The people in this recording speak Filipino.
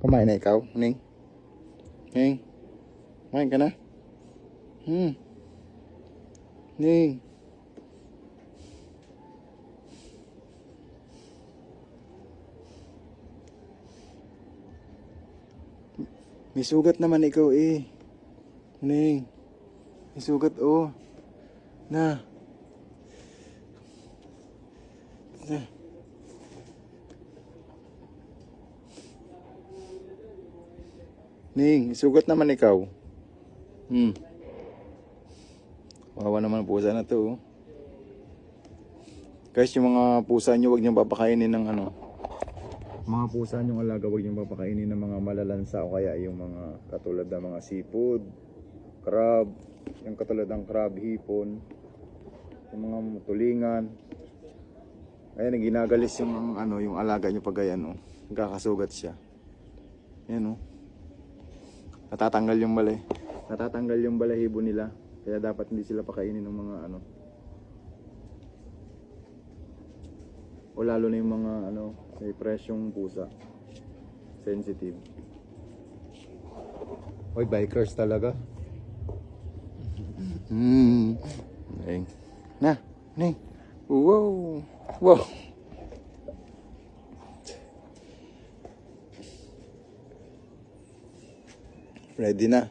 Kumain na ikaw, Ning? Ning? Kumain ka na? Ning? May sugat naman ikaw eh. Ning? May sugat oh. Na. Na. Ning, sugat naman ikaw. Wawa naman pusa na to. Guys, yung mga pusa nyo, huwag nyo papakainin ng ano. Mga pusa nyo alaga, huwag nyo papakainin ng mga malalansa o kaya yung mga katulad ng mga seafood, crab, yung katulad ng crab, hipon, yung mga tulingan. Ayan, ginagalis yung ano, yung alaga nyo pag ayan, oh. Nagkakasugat siya. Ayan, oh. Natatanggal yung balahibo nila. Kaya dapat hindi sila pakainin ng mga ano. O lalo na yung mga ano, may presyong pusa. Sensitive. Oy, bikers talaga. Ning. Na, Ning. Wow. Wow. Ready na.